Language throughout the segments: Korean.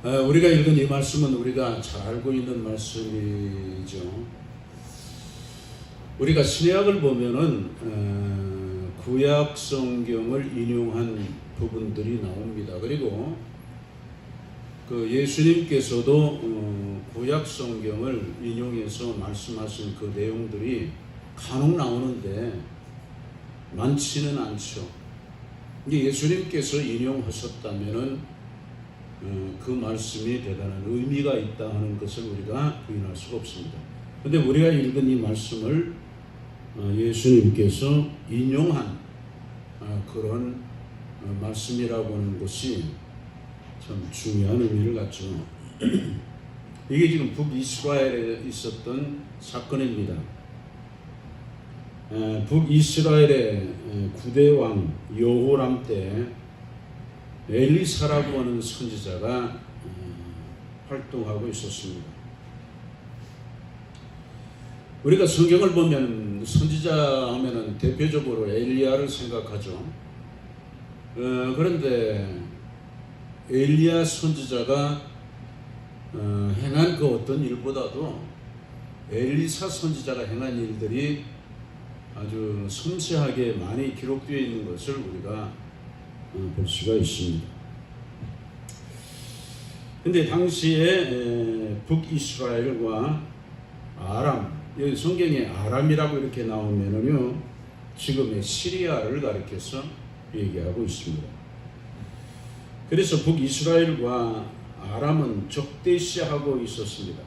우리가 읽은 이 말씀은 우리가 잘 알고 있는 말씀이죠. 우리가 신약을 보면은 구약 성경을 인용한 부분들이 나옵니다. 그리고 그 예수님께서도 구약 성경을 인용해서 말씀하신 그 내용들이 간혹 나오는데 많지는 않죠. 이게 예수님께서 인용하셨다면은 그 말씀이 대단한 의미가 있다 하는 것을 우리가 부인할 수가 없습니다. 그런데 우리가 읽은 이 말씀을 예수님께서 인용한 그런 말씀이라고 하는 것이 참 중요한 의미를 갖죠. 이게 지금 북이스라엘에 있었던 사건입니다. 북이스라엘의 9대 왕 여호람 때 엘리사라고 하는 선지자가 활동하고 있었습니다. 우리가 성경을 보면 선지자 하면은 대표적으로 엘리야를 생각하죠. 그런데 엘리야 선지자가 행한 그 어떤 일보다도 엘리사 선지자가 행한 일들이 아주 섬세하게 많이 기록되어 있는 것을 우리가 볼 수가 있습니다. 근데 당시에 북이스라엘과 아람, 여기 성경에 아람이라고 이렇게 나오면은요, 지금의 시리아를 가리켜서 얘기하고 있습니다. 그래서 북이스라엘과 아람은 적대시하고 있었습니다.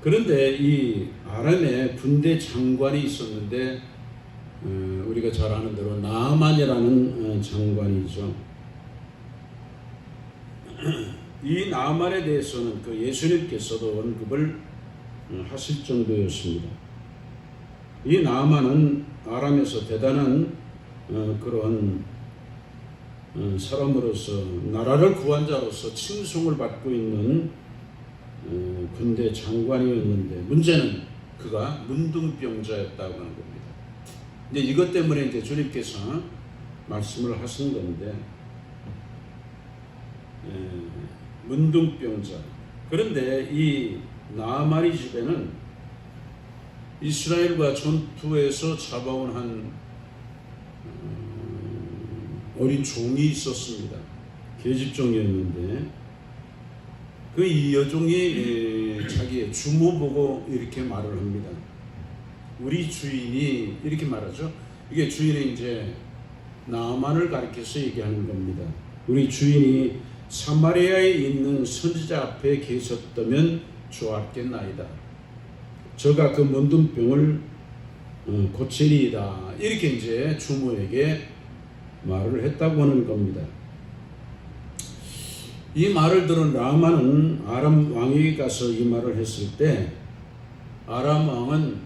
그런데 이 아람에 군대 장관이 있었는데 우리가 잘 아는 대로 나아만이라는 장관이죠. 이 나아만에 대해서는 그 예수님께서도 언급을 하실 정도였습니다. 이 나아만은 아람에서 대단한 그런 사람으로서 나라를 구한 자로서 칭송을 받고 있는 군대 장관이었는데 문제는 그가 문둥병자였다고 하는 겁니다. 근데 이것 때문에 이제 주님께서 말씀을 하신 건데 문둥병자. 그런데 이 나아만의 집에는 이스라엘과 전투에서 잡아온 한 어린 종이 있었습니다. 계집종이었는데 그 이 여종이 자기의 주모 보고 이렇게 말을 합니다. 우리 주인이 이렇게 말하죠. 이게 주인이 이제 나아만을 가리켜서 얘기하는 겁니다. 우리 주인이 사마리아에 있는 선지자 앞에 계셨다면 좋았겠나이다. 저가 그 문둥병을 고치리이다. 이렇게 이제 주모에게 말을 했다고 하는 겁니다. 이 말을 들은 나아만은 아람 왕에게 가서 이 말을 했을 때 아람 왕은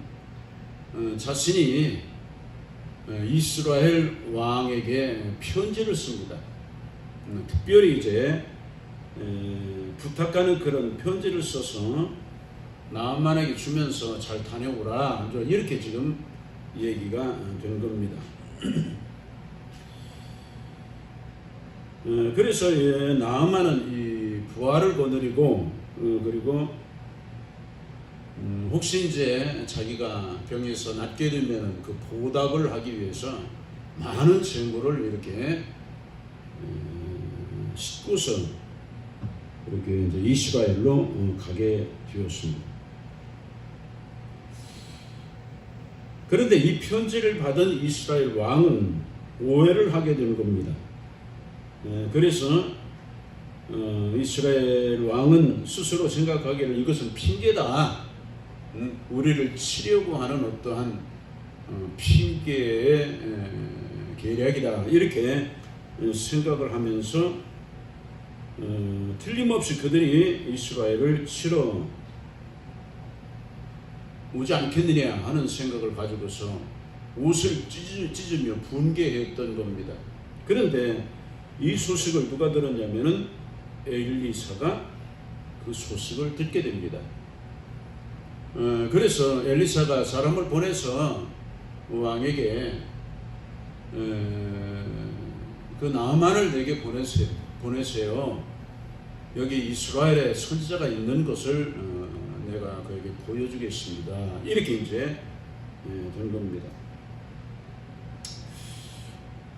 자신이 이스라엘 왕에게 편지를 씁니다. 특별히 이제 부탁하는 그런 편지를 써서 나아만에게 주면서 잘 다녀오라 이렇게 지금 얘기가 된 겁니다. 그래서 나아만은 이 부하를 거느리고 그리고 혹시 이제 자기가 병에서 낫게 되면 그 보답을 하기 위해서 많은 재물을 이렇게 싣고서 이렇게 이제 이스라엘로 가게 되었습니다. 그런데 이 편지를 받은 이스라엘 왕은 오해를 하게 된 겁니다. 그래서 이스라엘 왕은 스스로 생각하기를 이것은 핑계다. 우리를 치려고 하는 어떠한 핑계의 계략이다. 이렇게 생각을 하면서 틀림없이 그들이 이스라엘을 치러 오지 않겠느냐 하는 생각을 가지고서 옷을 찢으며 분개했던 겁니다. 그런데 이 소식을 누가 들었냐면은 엘리사가 그 소식을 듣게 됩니다. 그래서 엘리사가 사람을 보내서 왕에게 그 나아만을 내게 보내세요. 여기 이스라엘에 선지자가 있는 것을 내가 그에게 보여주겠습니다. 이렇게 이제 된 겁니다.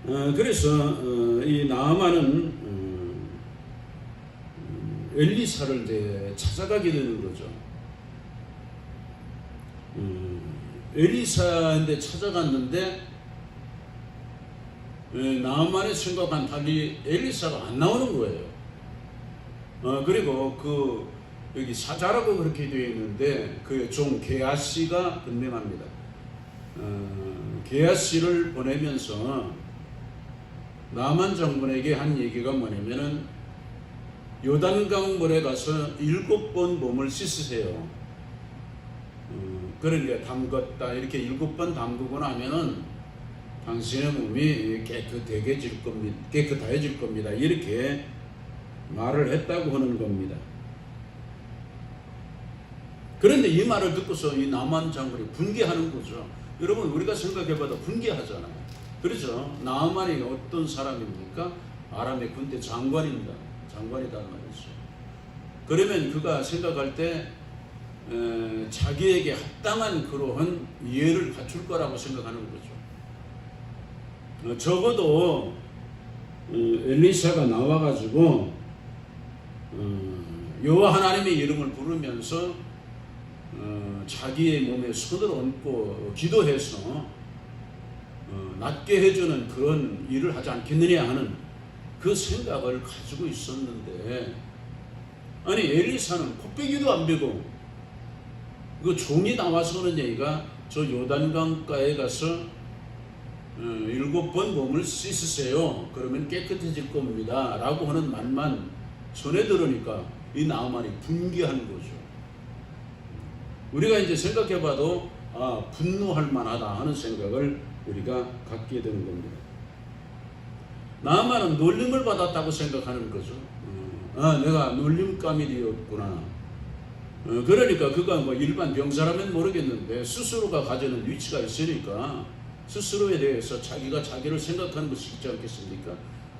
그래서 이 나아만은 엘리사를 이제 찾아가게 되는 거죠. 엘리사인데 찾아갔는데 나아만의 생각과는 달리 엘리사가 안 나오는 거예요. 그리고 여기 사자라고 그렇게 되어 있는데 그 종 게하시가 건명합니다. 게하시를 보내면서 나아만 장군에게 한 얘기가 뭐냐면은 요단강 물에 가서 7번 몸을 씻으세요. 그러니까 담궜다 이렇게 7번 담그고 나면은 당신의 몸이 깨끗해질 겁니다. 이렇게 말을 했다고 하는 겁니다. 그런데 이 말을 듣고서 이 나아만 장군이 분개하는 거죠. 여러분 우리가 생각해봐도 분개하잖아요. 그렇죠? 나아만이 어떤 사람입니까? 아람의 군대 장관이다 말이죠. 그러면 그가 생각할 때 자기에게 합당한 그러한 이해를 갖출 거라고 생각하는 거죠. 적어도 엘리사가 나와가지고 여호와 하나님의 이름을 부르면서 자기의 몸에 손을 얹고 기도해서 낫게 해주는 그런 일을 하지 않겠느냐 하는 그 생각을 가지고 있었는데, 아니 엘리사는 코빼기도 안 베고 그 종이 나와서 하는 얘기가 저 요단강가에 가서 7번 몸을 씻으세요. 그러면 깨끗해질 겁니다. 라고 하는 말만 전해 들으니까 이 나아만이 분개한 거죠. 우리가 이제 생각해봐도 분노할 만하다 하는 생각을 우리가 갖게 되는 겁니다. 나아만은 놀림을 받았다고 생각하는 거죠. 내가 놀림감이 되었구나. 그러니까 그가 뭐 일반 병사라면 모르겠는데 스스로가 가지는 위치가 있으니까 스스로에 대해서 자기가 자기를 생각하는 것이 있지 않겠습니까?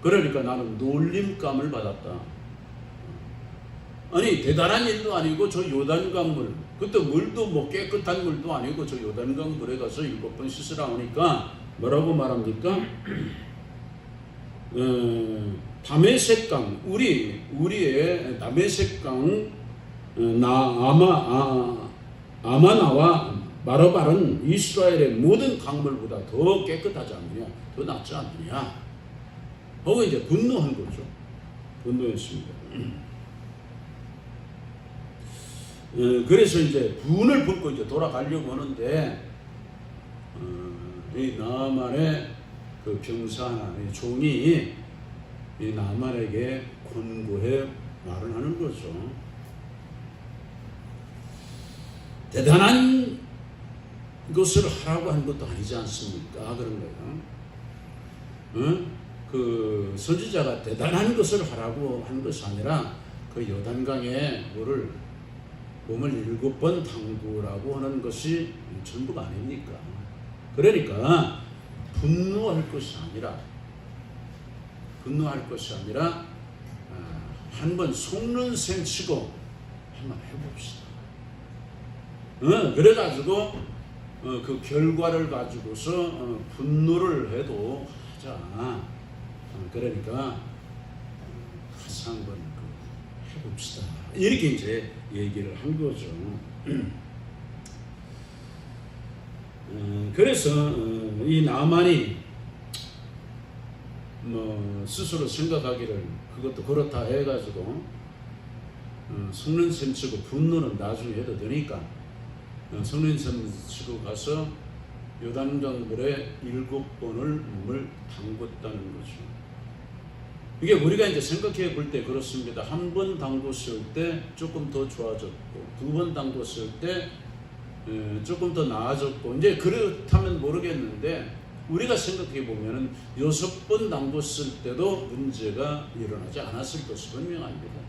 그러니까 나는 놀림감을 받았다. 아니 대단한 일도 아니고 저 요단강 물, 그때 물도 뭐 깨끗한 물도 아니고 저 요단강 물에 가서 7번 씻으라 하니까 뭐라고 말합니까? 다메섹강, 우리의 다메섹강 아마나와 마르발은 이스라엘의 모든 강물보다 더 깨끗하지 않느냐, 더 낫지 않느냐 하고 이제 분노한 거죠. 분노했습니다. 그래서 이제 분을 품고 이제 돌아가려고 하는데 이 나아만의 그 병사 종이 이 나아만에게 권고해 말을 하는 거죠. 대단한 것을 하라고 한 것도 아니지 않습니까? 그런 거예요. 그 선지자가 대단한 것을 하라고 한 것이 아니라 그 요단강에 몸을 7번 담그라고 하는 것이 전부가 아닙니까? 그러니까 분노할 것이 아니라 한번 속는 셈 치고 한번 해봅시다. 그래가지고 그 결과를 가지고서 분노를 해도 하자. 그러니까 가서 한번 해봅시다. 이렇게 이제 얘기를 한 거죠. 그래서 이 나아만이 뭐 스스로 생각하기를 그것도 그렇다 해가지고 속는 셈 치고 분노는 나중에 해도 되니까 속는 셈 치고 가서 요단강 물에 7번을 몸을 담궜다는 거죠. 이게 우리가 이제 생각해 볼 때 그렇습니다. 한 번 담궜을 때 조금 더 좋아졌고, 2번 담궜을 때 조금 더 나아졌고, 이제 그렇다면 모르겠는데 우리가 생각해 보면은 6번 담궜을 때도 문제가 일어나지 않았을 것이 분명합니다.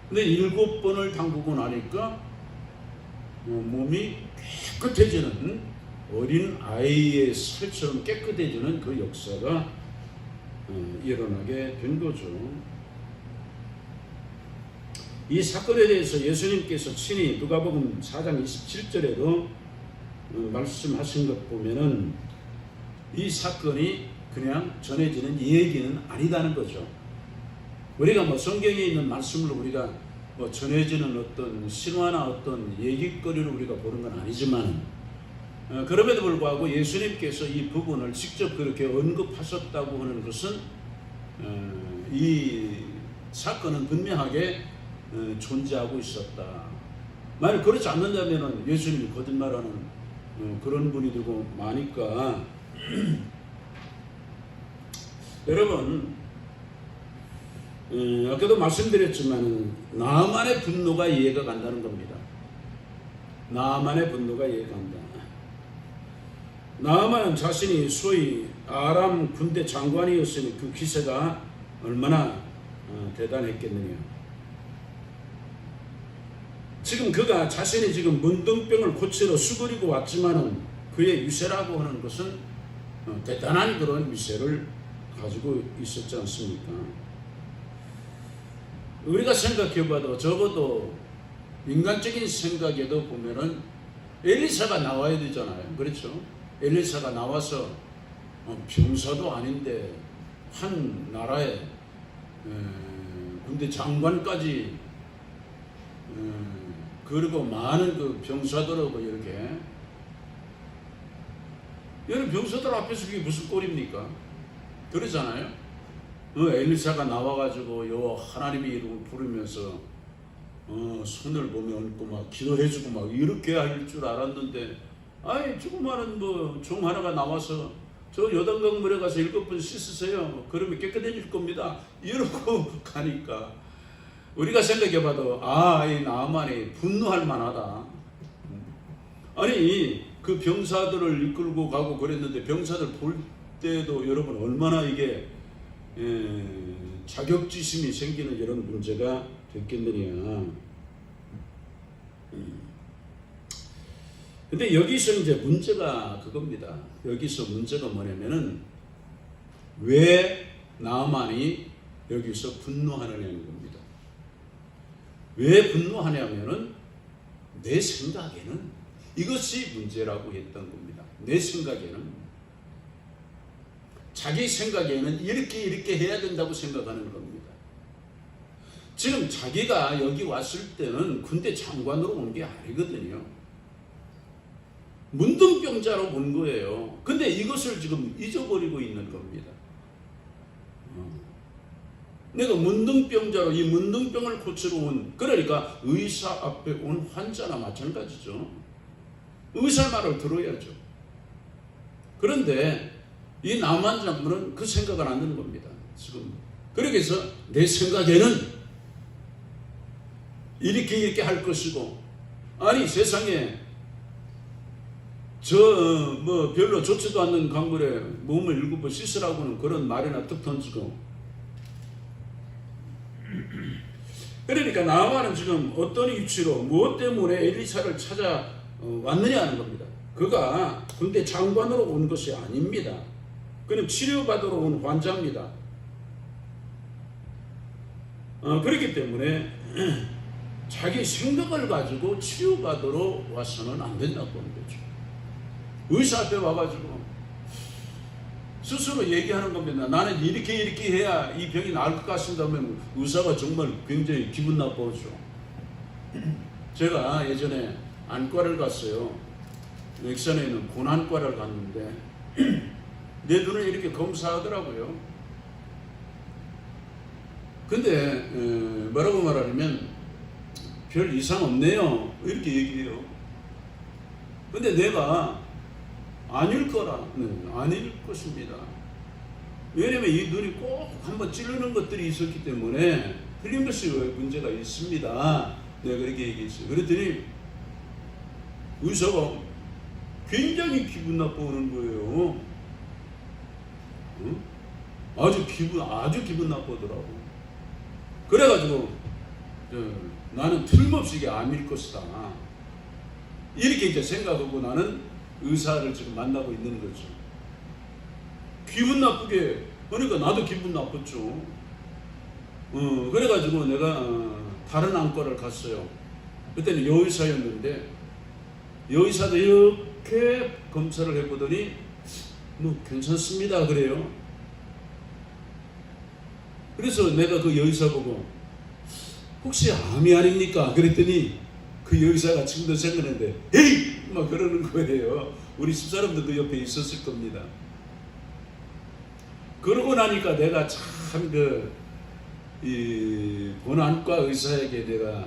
근데 7번을 담그고 나니까 몸이 깨끗해지는 어린 아이의 살처럼 깨끗해지는 그 역사가 일어나게 된 거죠. 이 사건에 대해서 예수님께서 친히 누가복음 4장 27절에도 말씀하신 것 보면은 이 사건이 그냥 전해지는 얘기는 아니다는 거죠. 우리가 뭐 성경에 있는 말씀을 우리가 뭐 전해지는 어떤 신화나 어떤 얘기거리를 우리가 보는 건 아니지만 그럼에도 불구하고 예수님께서 이 부분을 직접 그렇게 언급하셨다고 하는 것은 이 사건은 분명하게 존재하고 있었다. 만약 그렇지 않는다면 예수님이 거짓말하는 그런 분이 되고 마니까 여러분 아까도 말씀드렸지만 나만의 분노가 이해가 간다는 겁니다. 나만의 분노가 이해가 간다. 나만 자신이 소위 아람 군대 장관이었으니 그 기세가 얼마나 대단했겠느냐. 지금 그가 자신이 지금 문둥병을 고치러 수그리고 왔지만은 그의 위세라고 하는 것은 대단한 그런 위세를 가지고 있었지 않습니까? 우리가 생각해봐도 적어도 인간적인 생각에도 보면은 엘리사가 나와야 되잖아요. 그렇죠? 엘리사가 나와서 병사도 아닌데 한 나라의 군대 장관까지 그리고 많은 그 병사들하고 이렇게 이런 병사들 앞에서 그게 무슨 꼴입니까? 그러잖아요. 엘리사가 나와가지고 여호와 하나님의 이름을 부르면서 손을 보며 얹고 막 기도해주고 막 이렇게 할 줄 알았는데 아이 조그마한 뭐 종 하나가 나와서 저 요단강 물에 가서 7번 씻으세요. 그러면 깨끗해질 겁니다. 이러고 가니까 우리가 생각해봐도 이 나만이 분노할 만하다. 아니 그 병사들을 이끌고 가고 그랬는데 병사들 볼 때도 여러분 얼마나 이게 자격지심이 생기는 이런 문제가 됐겠느냐. 근데 여기서 이제 문제가 그겁니다. 여기서 문제가 뭐냐면은 왜 나만이 여기서 분노하느냐는 겁니다. 왜 분노하냐면은 내 생각에는 이것이 문제라고 했던 겁니다. 내 생각에는 자기 생각에는 이렇게 해야 된다고 생각하는 겁니다. 지금 자기가 여기 왔을 때는 군대 장관으로 온 게 아니거든요. 문둥병자로 온 거예요. 근데 이것을 지금 잊어버리고 있는 겁니다. 내가 문둥병자로 이 문둥병을 고치러 온, 그러니까 의사 앞에 온 환자나 마찬가지죠. 의사 말을 들어야죠. 그런데 이 남한 장군은 그 생각을 안 하는 겁니다. 지금 그래서 내 생각에는 이렇게 할 것이고, 아니 세상에 뭐 별로 좋지도 않는 강물에 몸을 7번 씻으라고는 그런 말이나 툭 던지고. 그러니까 나만은 지금 어떤 위치로 무엇 때문에 엘리사를 찾아왔느냐 하는 겁니다. 그가 군대 장관으로 온 것이 아닙니다. 그는 치료받으러 온 환자입니다. 그렇기 때문에 자기 생각을 가지고 치료받으러 와서는 안 된다고 하는 거죠. 의사 앞에 와가지고 스스로 얘기하는 겁니다. 나는 이렇게 해야 이 병이 나을 것 같습니다 하면 의사가 정말 굉장히 기분 나빠하죠. 제가 예전에 안과를 갔어요. 익산에 있는 고난과를 갔는데 내 눈을 이렇게 검사하더라고요. 근데 뭐라고 말하냐면 별 이상 없네요 이렇게 얘기해요. 근데 내가 아닐 것입니다. 왜냐면 이 눈이 꼭 한번 찌르는 것들이 있었기 때문에 틀림없이 문제가 있습니다. 내가 그렇게 얘기했어요. 그랬더니 의사가 굉장히 기분 나빠하는 거예요. 아주 기분 나쁘더라고. 그래가지고 나는 틀림없이 이게 암일 것이다. 이렇게 이제 생각하고 나는 의사를 지금 만나고 있는 거죠. 기분 나쁘게 그러니까 나도 기분 나빴죠. 그래가지고 내가 다른 안과를 갔어요. 그때는 여의사였는데 여의사도 이렇게 검사를 해보더니 뭐 괜찮습니다 그래요. 그래서 내가 그 여의사 보고 혹시 암이 아닙니까? 그랬더니 그 여의사가 지금도 생각하는데 에이! 막 그러는 거예요. 우리 집사람도 그 옆에 있었을 겁니다. 그러고 나니까 내가 참 이 본안과 의사에게 내가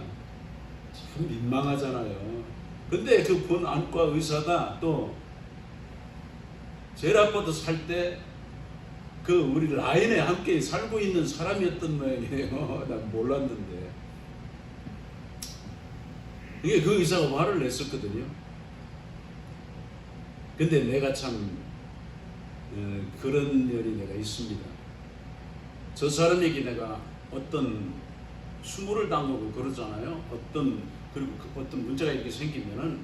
참 민망하잖아요. 근데 그 본안과 의사가 또 제일 아파도 살 때 그 우리 라인에 함께 살고 있는 사람이었던 모양이에요. 난 몰랐는데 이게 그 의사가 화를 냈었거든요. 근데 내가 참 그런 면이 내가 있습니다. 저 사람에게 내가 어떤 수모를 당하고 그러잖아요. 그리고 어떤 문제가 이렇게 생기면은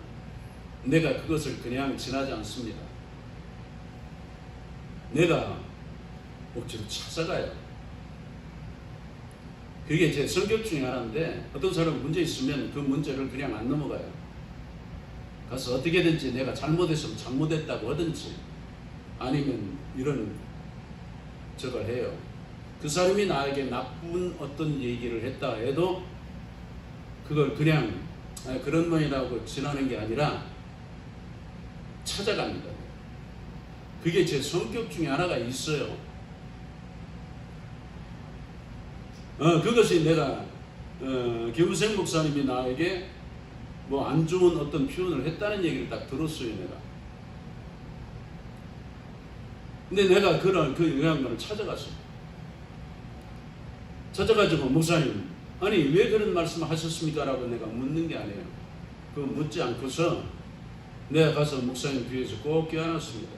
내가 그것을 그냥 지나지 않습니다. 내가 억지로 찾아가요. 그게 제 성격 중에 하나인데 어떤 사람은 문제 있으면 그 문제를 그냥 안 넘어가요. 가서 어떻게든지 내가 잘못했으면 잘못했다고 하든지 아니면 이런 저걸 해요. 그 사람이 나에게 나쁜 어떤 얘기를 했다 해도 그걸 그냥 그런 모양이라고 지나는 게 아니라 찾아갑니다. 그게 제 성격 중에 하나가 있어요. 그것이 내가 김우생 목사님이 나에게 뭐 안 좋은 어떤 표현을 했다는 얘기를 딱 들었어요, 내가. 근데 내가 그 영향을 찾아가지고 목사님, 아니 왜 그런 말씀을 하셨습니까? 라고 내가 묻는 게 아니에요. 그거 묻지 않고서 내가 가서 목사님 뒤에서 꼭 껴안았습니다.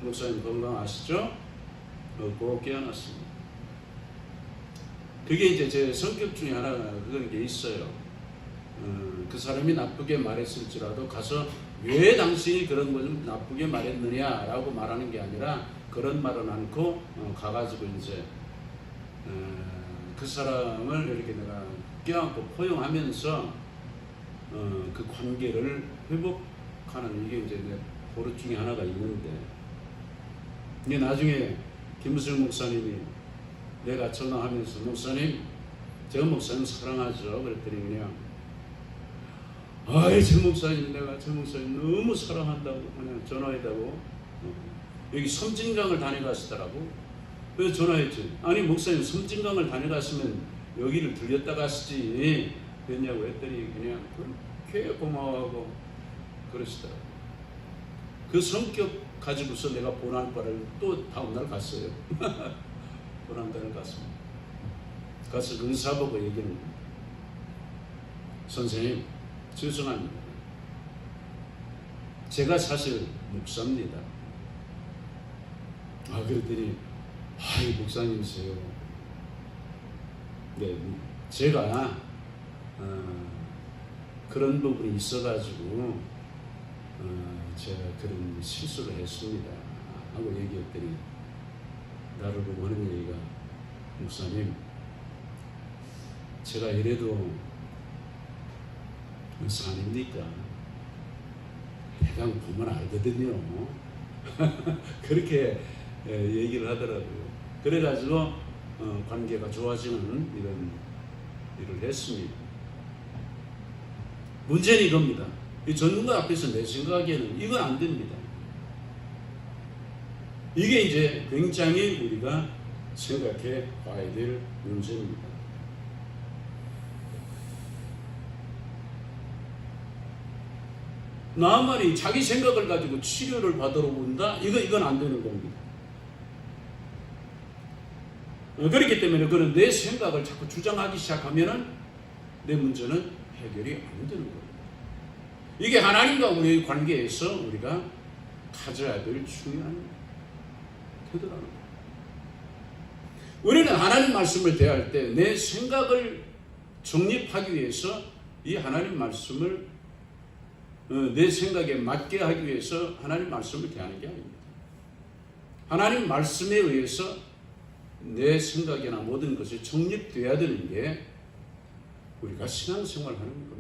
목사님 건강하시죠? 꼭 껴안았습니다. 그게 이제 제 성격 중에 하나가 그런 게 있어요. 그 사람이 나쁘게 말했을지라도 가서 왜 당신이 그런 걸 좀 나쁘게 말했느냐라고 말하는 게 아니라 그런 말은 않고 가가지고 이제 그 사람을 이렇게 내가 껴안고 포용하면서 그 관계를 회복하는 이게 이제 내 버릇 중에 하나가 있는데 이게 나중에 김무성 목사님이 내가 전화하면서 목사님, 제가 목사님 사랑하죠. 그랬더니 그냥 아이 저 목사님 내가 저 목사님 너무 사랑한다고 그냥 전화했다고 여기 섬진강을 다녀가시더라고. 그래서 전화했지. 아니 목사님 섬진강을 다녀가시면 여기를 들렸다 가시지 그랬냐고 했더니 그냥 그렇게 고마워하고 그러시더라고. 그 성격 가지고서 내가 본안과를 또 다음날 갔어요. 본안과를 갔습니다. 가서 의사 보고 얘기하는 거예요. 선생님 죄송합니다. 제가 사실 목사입니다. 그랬더니 아이 목사님이세요. 네, 제가 그런 부분이 있어가지고 제가 그런 실수를 했습니다 하고 얘기했더니 나를 보고 하는 얘기가 목사님 제가 이래도 의사 아닙니까? 대강 보면 알거든요. 그렇게 얘기를 하더라고요. 그래가지고 관계가 좋아지는 이런 일을 했습니다. 문제는 이겁니다. 이 전문가 앞에서 내 생각에는 이건 안 됩니다. 이게 이제 굉장히 우리가 생각해 봐야 될 문제입니다. 나만이 자기 생각을 가지고 치료를 받으러 온다? 이건 안 되는 겁니다. 그렇기 때문에 그런 내 생각을 자꾸 주장하기 시작하면은 내 문제는 해결이 안 되는 겁니다. 이게 하나님과 우리의 관계에서 우리가 가져야 될 중요한 태도라는 거예요. 우리는 하나님 말씀을 대할 때 내 생각을 정립하기 위해서 이 하나님 말씀을 내 생각에 맞게 하기 위해서 하나님 말씀을 대하는 게 아닙니다. 하나님 말씀에 의해서 내 생각이나 모든 것이 정립되어야 되는 게 우리가 신앙생활을 하는 겁니다.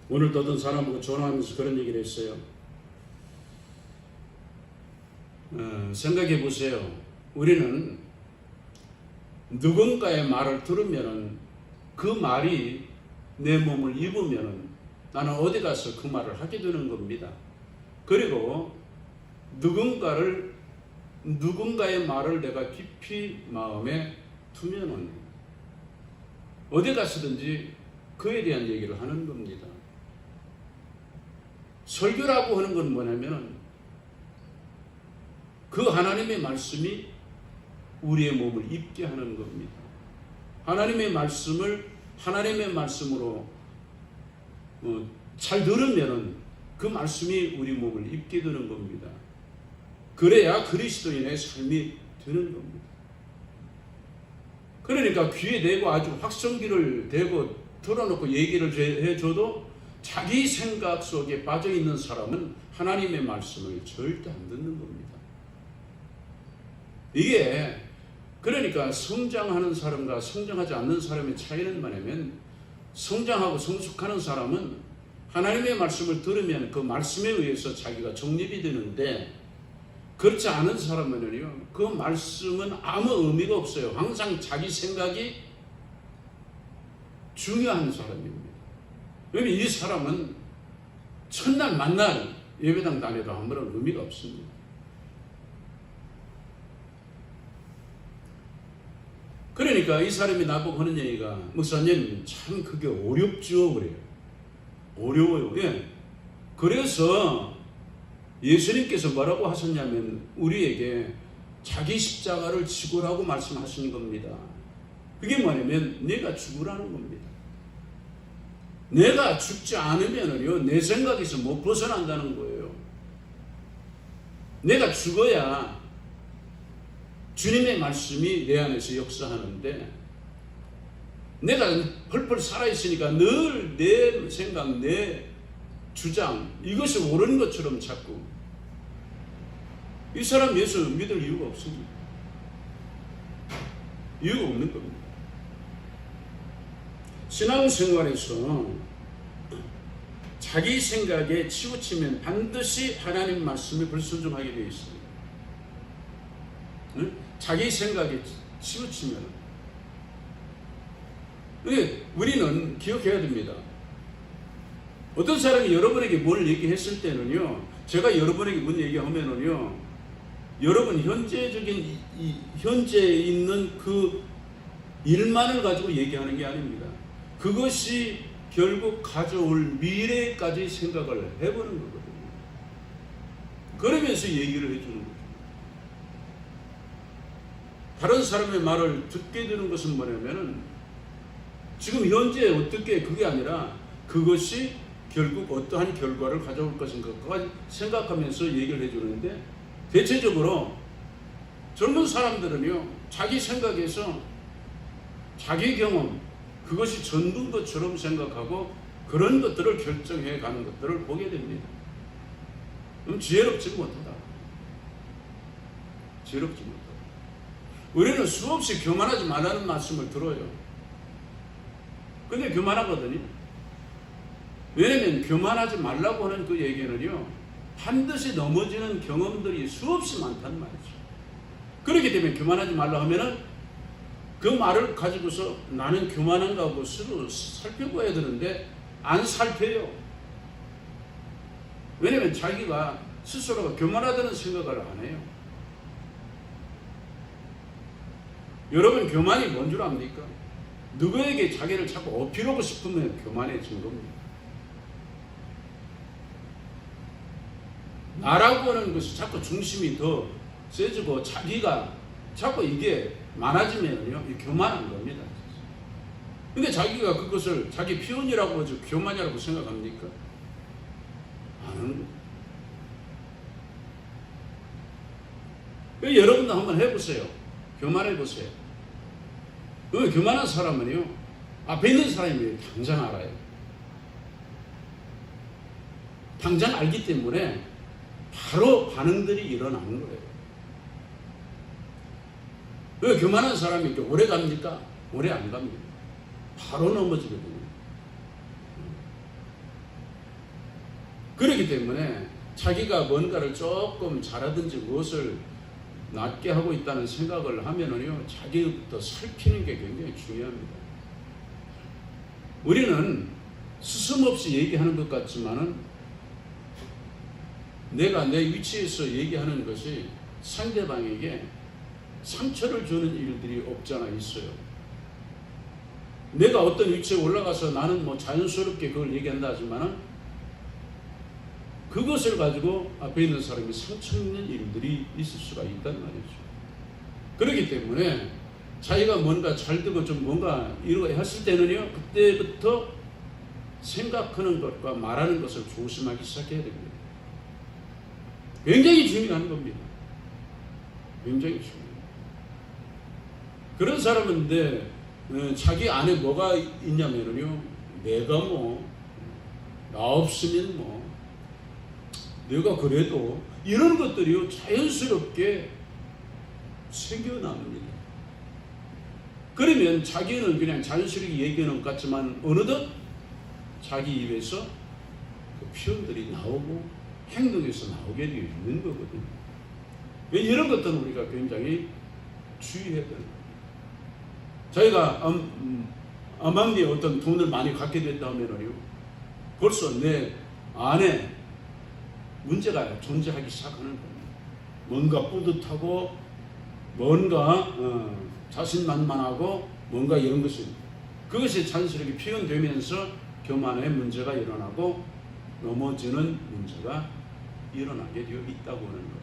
오늘도 어떤 사람하고 전화하면서 그런 얘기를 했어요. 생각해 보세요. 우리는 누군가의 말을 들으면 그 말이 내 몸을 입으면 나는 어디 가서 그 말을 하게 되는 겁니다. 그리고 누군가의 말을 내가 깊이 마음에 두면은 어디 가서든지 그에 대한 얘기를 하는 겁니다. 설교라고 하는 건 뭐냐면 그 하나님의 말씀이 우리의 몸을 입게 하는 겁니다. 하나님의 말씀을 하나님의 말씀으로 잘 들으면 그 말씀이 우리 몸을 입게 되는 겁니다. 그래야 그리스도인의 삶이 되는 겁니다. 그러니까 귀에 대고 아주 확성기를 대고 틀어놓고 얘기를 해줘도 자기 생각 속에 빠져있는 사람은 하나님의 말씀을 절대 안 듣는 겁니다. 이게 그러니까 성장하는 사람과 성장하지 않는 사람의 차이는 뭐냐면 성장하고 성숙하는 사람은 하나님의 말씀을 들으면 그 말씀에 의해서 자기가 정립이 되는데 그렇지 않은 사람은요 그 말씀은 아무 의미가 없어요. 항상 자기 생각이 중요한 사람입니다. 왜냐하면 이 사람은 첫날 만날 예배당 다녀도 아무런 의미가 없습니다. 그러니까 이 사람이 나보고 하는 얘기가 목사님 참 그게 어렵죠 그래요. 어려워요. 예. 그래서 예수님께서 뭐라고 하셨냐면 우리에게 자기 십자가를 지고라고 말씀하시는 겁니다. 그게 뭐냐면 내가 죽으라는 겁니다. 내가 죽지 않으면요 내 생각에서 못 벗어난다는 거예요. 내가 죽어야 주님의 말씀이 내 안에서 역사하는데 내가 펄펄 살아있으니까 늘 내 생각, 내 주장 이것이 옳은 것처럼 자꾸 이 사람 예수 믿을 이유가 없습니다. 이유가 없는 겁니다. 신앙생활에서 자기 생각에 치우치면 반드시 하나님 말씀에 불순종하게 되어 있습니다. 응? 자기 생각에 치우치면 우리는 기억해야 됩니다. 어떤 사람이 여러분에게 뭘 얘기했을 때는요 제가 여러분에게 뭔 얘기하면은요 여러분 현재적인 현재에 있는 그 일만을 가지고 얘기하는 게 아닙니다. 그것이 결국 가져올 미래까지 생각을 해보는 거거든요. 그러면서 얘기를 해주는 거죠. 다른 사람의 말을 듣게 되는 것은 뭐냐면은 지금 현재 어떻게 그게 아니라 그것이 결국 어떠한 결과를 가져올 것인가까지 생각하면서 얘기를 해주는데 대체적으로 젊은 사람들은요 자기 생각에서 자기 경험 그것이 전부인 것처럼 생각하고 그런 것들을 결정해 가는 것들을 보게 됩니다. 그럼 지혜롭지 못하다. 지혜롭지 못하다. 우리는 수없이 교만하지 말라는 말씀을 들어요. 근데 교만하거든요. 왜냐면 교만하지 말라고 하는 그 얘기는요 반드시 넘어지는 경험들이 수없이 많단 말이죠. 그렇기 때문에 교만하지 말라 하면은 그 말을 가지고서 나는 교만한가 하고 스스로 살펴봐야 되는데 안 살펴요. 왜냐면 자기가 스스로가 교만하다는 생각을 안 해요. 여러분 교만이 뭔 줄 압니까? 누구에게 자기를 자꾸 어필하고 싶으면 교만해진 겁니다. 나라고 하는 것이 자꾸 중심이 더 세지고 자기가 자꾸 이게 많아지면요 교만한 겁니다. 근데 자기가 그것을 자기 표현이라고 하죠. 교만이라고 생각합니까? 안 하는 거예요. 여러분도 한번 해보세요. 교만해보세요. 교만한 사람은요 앞에 있는 사람이 당장 알아요. 당장 알기 때문에 바로 반응들이 일어나는 거예요. 왜 교만한 사람이 이렇게 오래 갑니까? 오래 안 갑니다. 바로 넘어지거든요. 그렇기 때문에 자기가 뭔가를 조금 잘하든지 무엇을 낮게 하고 있다는 생각을 하면은요, 자기부터 살피는 게 굉장히 중요합니다. 우리는 스스럼없이 얘기하는 것 같지만은 내가 내 위치에서 얘기하는 것이 상대방에게 상처를 주는 일들이 없지 않아 있어요. 내가 어떤 위치에 올라가서 나는 뭐 자연스럽게 그걸 얘기한다 하지만은 그것을 가지고 앞에 있는 사람이 상처 있는 일들이 있을 수가 있단 말이죠. 그렇기 때문에 자기가 뭔가 잘 되고 좀 뭔가 이러고 했을 때는요, 그때부터 생각하는 것과 말하는 것을 조심하기 시작해야 됩니다. 굉장히 중요한 겁니다. 굉장히 중요해요. 그런 사람인데 자기 안에 뭐가 있냐면요, 내가 뭐 나 없으면 뭐 내가 그래도 이런 것들이 자연스럽게 생겨납니다. 그러면 자기는 그냥 자연스럽게 얘기하는 것 같지만 어느덧 자기 입에서 그 표현들이 나오고 행동에서 나오게 되어 있는 거거든요. 이런 것들은 우리가 굉장히 주의해야 되는 거예요. 자기가 암암리에 어떤 돈을 많이 갖게 된다 하면요, 벌써 내 안에 문제가 존재하기 시작하는 겁니다. 뭔가 뿌듯하고 뭔가 자신만만하고 뭔가 이런 것이 그것이 자연스럽게 표현되면서 교만의 문제가 일어나고 넘어지는 문제가 일어나게 되어 있다고 하는 겁니다.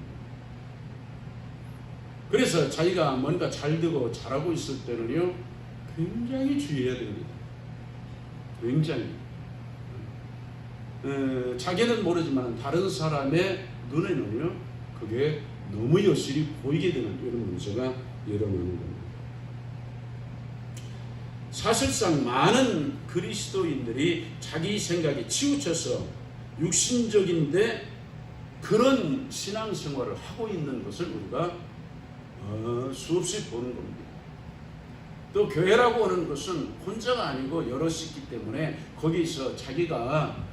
그래서 자기가 뭔가 잘 되고 잘하고 있을 때는요, 굉장히 주의해야 됩니다. 굉장히. 자기는 모르지만 다른 사람의 눈에는요, 그게 너무 여실히 보이게 되는 이런 문제가 일어나는 겁니다. 사실상 많은 그리스도인들이 자기 생각에 치우쳐서 육신적인데 그런 신앙생활을 하고 있는 것을 우리가 수없이 보는 겁니다. 또 교회라고 하는 것은 혼자가 아니고 여럿이 있기 때문에 거기서 자기가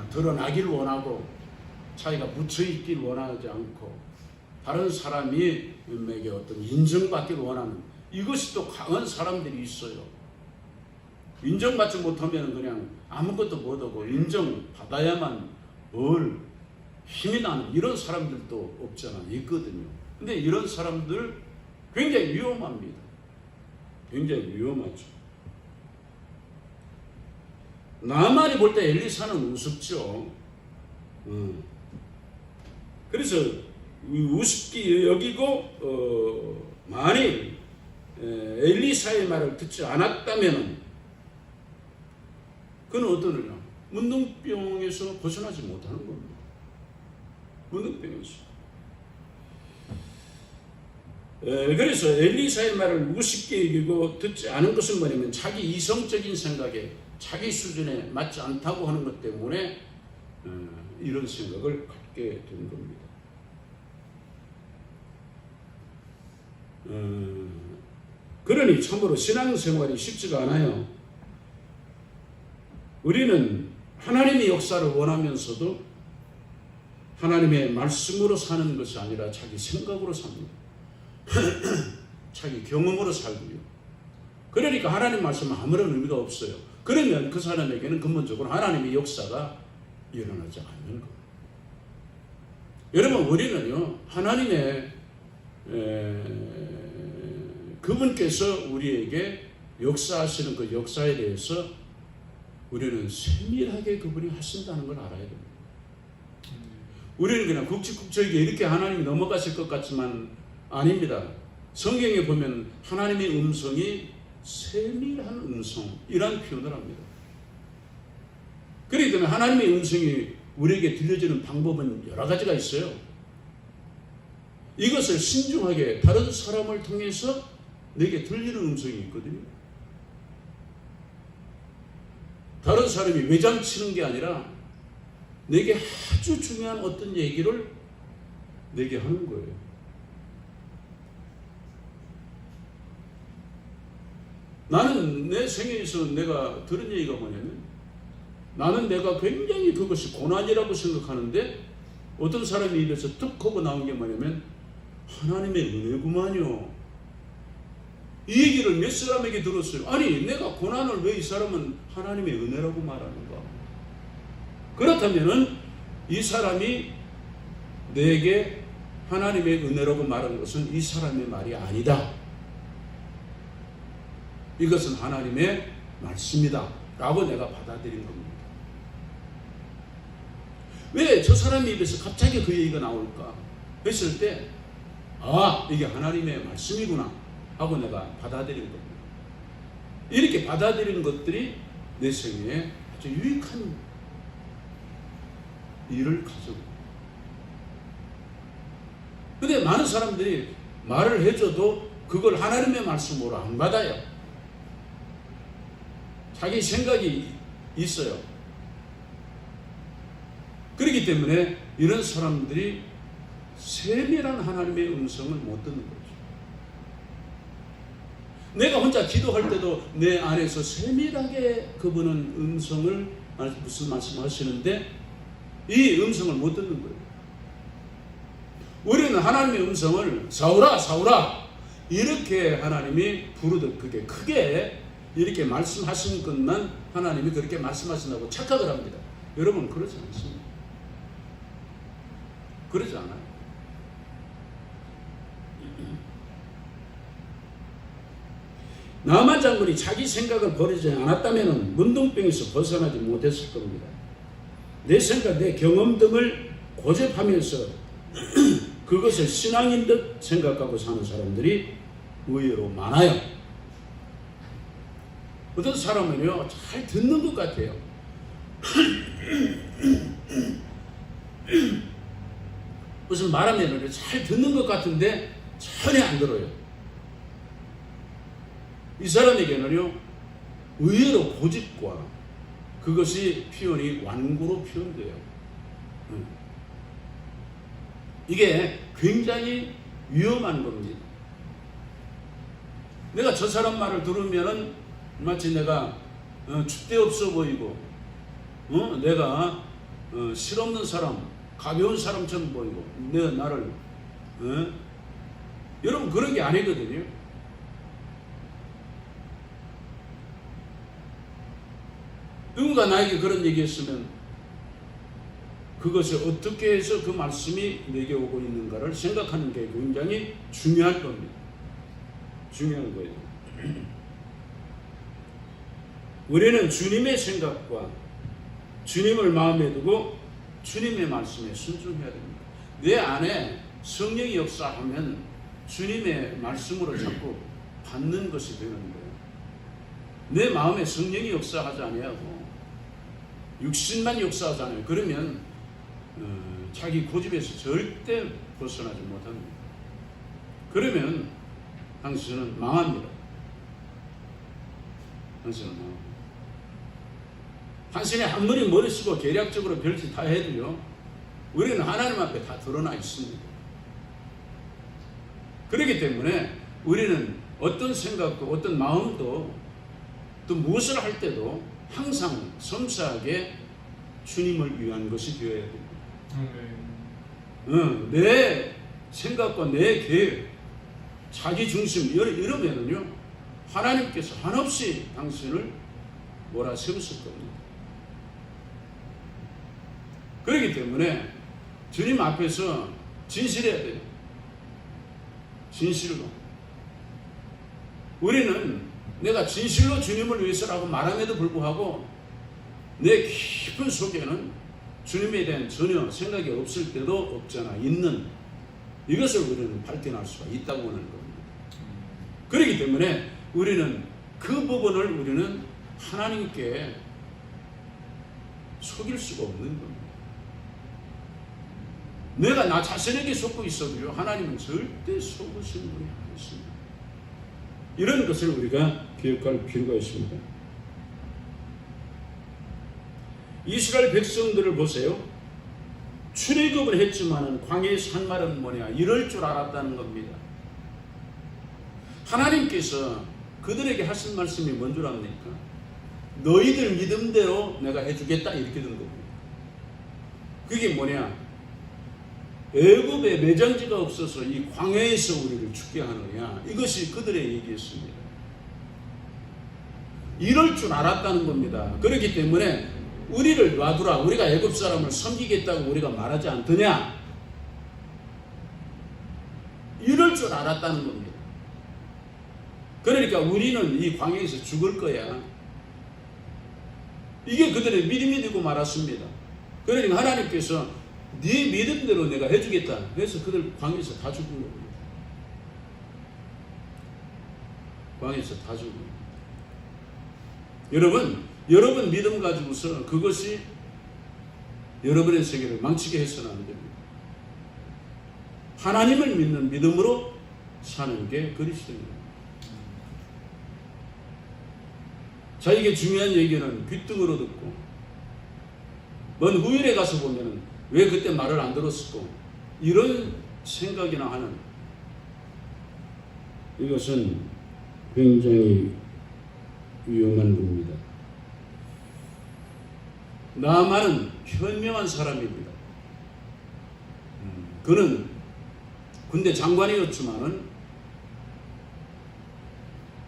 드러나길 원하고 자기가 묻혀있길 원하지 않고 다른 사람에게 어떤 인정받길 원하는 이것이 또 강한 사람들이 있어요. 인정받지 못하면 그냥 아무것도 못하고 인정받아야만 뭘 힘이 나는 이런 사람들도 없잖아 있거든요. 근데 이런 사람들 굉장히 위험합니다. 굉장히 위험하죠. 나만이 볼 때 엘리사는 우습죠. 그래서 우습게 여기고 만일 엘리사의 말을 듣지 않았다면 그는 어떠느냐? 문둥병에서 벗어나지 못하는 겁니다. 문둥병에서. 그래서 엘리사의 말을 우습게 여기고 듣지 않은 것은 뭐냐면 자기 이성적인 생각에 자기 수준에 맞지 않다고 하는 것 때문에 이런 생각을 갖게 된 겁니다. 그러니 참으로 신앙생활이 쉽지가 않아요. 우리는 하나님의 역사를 원하면서도 하나님의 말씀으로 사는 것이 아니라 자기 생각으로 삽니다. 자기 경험으로 살고요. 그러니까 하나님 말씀은 아무런 의미가 없어요. 그러면 그 사람에게는 근본적으로 하나님의 역사가 일어나지 않는 거예요. 여러분, 우리는요, 하나님의 그분께서 우리에게 역사하시는 그 역사에 대해서 우리는 세밀하게 그분이 하신다는 걸 알아야 됩니다. 우리는 그냥 굵직굵직하게 이렇게 하나님이 넘어가실 것 같지만 아닙니다. 성경에 보면 하나님의 음성이 세밀한 음성이란 표현을 합니다. 그렇기 때문에 하나님의 음성이 우리에게 들려지는 방법은 여러 가지가 있어요. 이것을 신중하게 다른 사람을 통해서 내게 들리는 음성이 있거든요. 다른 사람이 외장 치는 게 아니라 내게 아주 중요한 어떤 얘기를 내게 하는 거예요. 나는 내 생애에서 내가 들은 얘기가 뭐냐면, 나는 내가 굉장히 그것이 고난이라고 생각하는데 어떤 사람이 입에서 툭 하고 나온 게 뭐냐면, 하나님의 은혜구만요. 이 얘기를 몇 사람에게 들었어요. 아니, 내가 고난을 왜 이 사람은 하나님의 은혜라고 말하는가? 그렇다면은 이 사람이 내게 하나님의 은혜라고 말하는 것은 이 사람의 말이 아니다. 이것은 하나님의 말씀이다 라고 내가 받아들인 겁니다. 왜 저 사람의 입에서 갑자기 그 얘기가 나올까 했을 때, 아, 이게 하나님의 말씀이구나 하고 내가 받아들인 겁니다. 이렇게 받아들이는 것들이 내 생애에 아주 유익한 일을 가져옵니다. 근데 많은 사람들이 말을 해줘도 그걸 하나님의 말씀으로 안 받아요. 자기 생각이 있어요. 그렇기 때문에 이런 사람들이 세밀한 하나님의 음성을 못 듣는 거죠. 내가 혼자 기도할 때도 내 안에서 세밀하게 그분은 음성을, 무슨 말씀하시는데 이 음성을 못 듣는 거예요. 우리는 하나님의 음성을 사울아 사울아 이렇게 하나님이 부르듯 그게 크게 이렇게 말씀하신 것만 하나님이 그렇게 말씀하신다고 착각을 합니다. 여러분, 그러지 않습니다. 그러지 않아요. 나만 장군이 자기 생각을 버리지 않았다면 문둥병에서 벗어나지 못했을 겁니다. 내 생각, 내 경험 등을 고집하면서 그것을 신앙인 듯 생각하고 사는 사람들이 의외로 많아요. 어떤 사람은요, 잘 듣는 것 같아요. 무슨 말하면 잘 듣는 것 같은데 전혀 안 들어요. 이 사람에게는요, 의외로 고집과 그것이 표현이 완고로 표현돼요. 이게 굉장히 위험한 겁니다. 내가 저 사람 말을 들으면은 마치 내가 줏대 없어 보이고, 내가 실없는 사람, 가벼운 사람처럼 보이고, 내가 나를, 여러분, 그런 게 아니거든요. 누군가 나에게 그런 얘기했으면 그것이 어떻게 해서 그 말씀이 내게 오고 있는가를 생각하는 게 굉장히 중요할 겁니다. 중요한 거예요. 우리는 주님의 생각과 주님을 마음에 두고 주님의 말씀에 순종해야 됩니다. 내 안에 성령이 역사하면 주님의 말씀으로 자꾸 받는 것이 되는 거예요. 내 마음에 성령이 역사하지 아니하고 육신만 역사하잖아요. 그러면 자기 고집에서 절대 벗어나지 못합니다. 그러면 당신은 망합니다. 당신은 망합니다. 당신이 아무리 머리 쓰고 계략적으로 별짓 다 해도요, 우리는 하나님 앞에 다 드러나 있습니다. 그렇기 때문에 우리는 어떤 생각도 어떤 마음도 또 무엇을 할 때도 항상 섬세하게 주님을 위한 것이 되어야 됩니다. 내 생각과 내 계획, 자기 중심 이러면은요, 하나님께서 한없이 당신을 몰아세우실 겁니다. 그렇기 때문에 주님 앞에서 진실해야 돼요. 진실로. 우리는 내가 진실로 주님을 위해서라고 말함에도 불구하고 내 깊은 속에는 주님에 대한 전혀 생각이 없을 때도 없잖아 있는, 이것을 우리는 발견할 수가 있다고 하는 겁니다. 그렇기 때문에 우리는 그 부분을 우리는 하나님께 속일 수가 없는 겁니다. 내가 나 자신에게 속고 있어도요, 하나님은 절대 속으시는 분이 아니십니다. 이런 것을 우리가 기억할 필요가 있습니다. 이스라엘 백성들을 보세요. 출애굽을 했지만은 광야에서 한 말은 뭐냐? 이럴 줄 알았다는 겁니다. 하나님께서 그들에게 하신 말씀이 뭔 줄 압니까? 너희들 믿음대로 내가 해주겠다 이렇게 된 겁니다. 그게 뭐냐? 애굽에 매장지가 없어서 이 광야에서 우리를 죽게 하느냐, 이것이 그들의 얘기였습니다. 이럴 줄 알았다는 겁니다. 그렇기 때문에 우리를 놔두라, 우리가 애굽 사람을 섬기겠다고 우리가 말하지 않더냐, 이럴 줄 알았다는 겁니다. 그러니까 우리는 이 광야에서 죽을 거야, 이게 그들의 믿음이 되고 말았습니다. 그러니까 하나님께서 네 믿음대로 내가 해주겠다 그래서 그들 광야에서 다 죽은 겁니다. 광야에서 다 죽은 겁니다. 여러분 믿음 가지고서 그것이 여러분의 세계를 망치게 해서는 안 됩니다. 하나님을 믿는 믿음으로 사는 게 그리스도입니다. 자, 이게 중요한 얘기는 귓등으로 듣고 먼 후일에 가서 보면은 왜 그때 말을 안 들었을까, 이런 생각이나 하는, 이것은 굉장히 위험한 겁니다. 나아만은 현명한 사람입니다. 그는 군대 장관이었지만은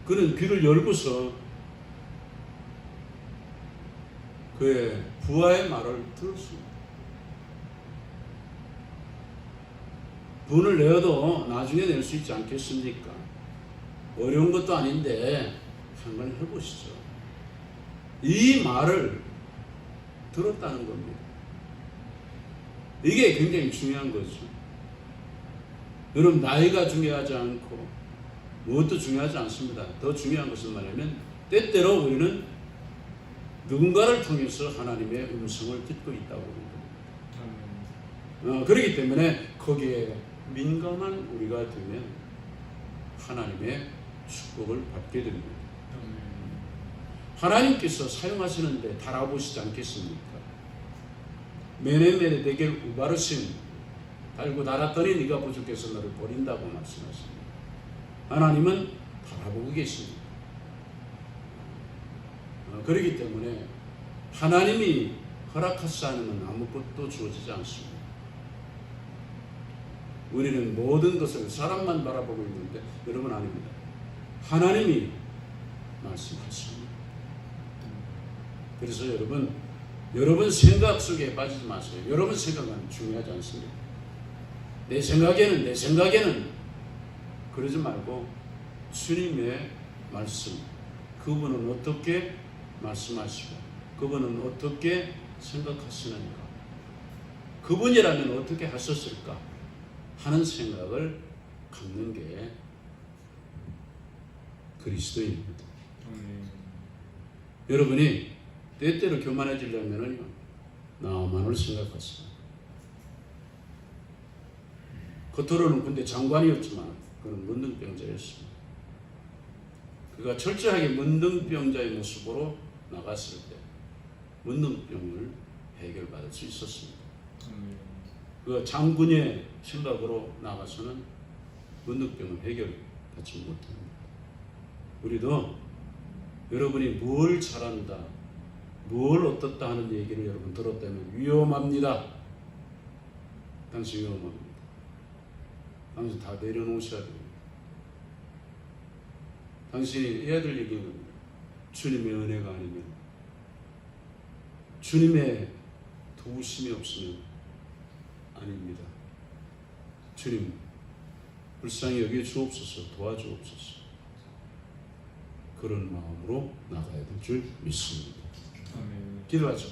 그는 귀를 열고서 그의 부하의 말을 들었습니다. 돈을 내어도 나중에 낼 수 있지 않겠습니까? 어려운 것도 아닌데 한번 해보시죠. 이 말을 들었다는 겁니다. 이게 굉장히 중요한 거죠. 여러분, 나이가 중요하지 않고 무엇도 중요하지 않습니다. 더 중요한 것은 뭐냐면 때때로 우리는 누군가를 통해서 하나님의 음성을 듣고 있다고 합니다. 그렇기 때문에 거기에 민감한 우리가 되면 하나님의 축복을 받게 됩니다. 하나님께서 사용하시는데 달아보시지 않겠습니까? 메네메네 대겔 우바르심, 달고 달았더니 네가 부족해서 너를 버린다고 말씀하십니다. 하나님은 달아보고 계십니다. 그렇기 때문에 하나님이 허락하지 않으면 아무것도 주어지지 않습니다. 우리는 모든 것을 사람만 바라보고 있는데 여러분 아닙니다. 하나님이 말씀하십니다. 그래서 여러분 생각 속에 빠지지 마세요. 여러분 생각은 중요하지 않습니다. 내 생각에는 그러지 말고 주님의 말씀, 그분은 어떻게 말씀하시고 그분은 어떻게 생각하시는가, 그분이라면 어떻게 하셨을까 하는 생각을 갖는 게 그리스도입니다. 여러분이 때때로 교만해지려면요, 나만을 생각하세요. 겉으로는 근데 장관이었지만 그는 문둥병자였습니다. 그가 철저하게 문둥병자의 모습으로 나갔을 때 문둥병을 해결받을 수 있었습니다. 그 장군의 생각으로 나가서는 문둥병을 해결받지 못합니다. 우리도 여러분이 뭘 잘한다, 뭘 어떻다 하는 얘기를 여러분 들었다면 위험합니다. 당신 위험합니다. 당신 다 내려놓으셔야 됩니다. 당신이 해야 될 얘기는 주님의 은혜가 아니면, 주님의 도우심이 없으면 아닙니다. 주님 불쌍히 여겨 주옵소서, 도와주옵소서. 그런 마음으로 나가야 될 줄 믿습니다. 아멘. 기도하죠.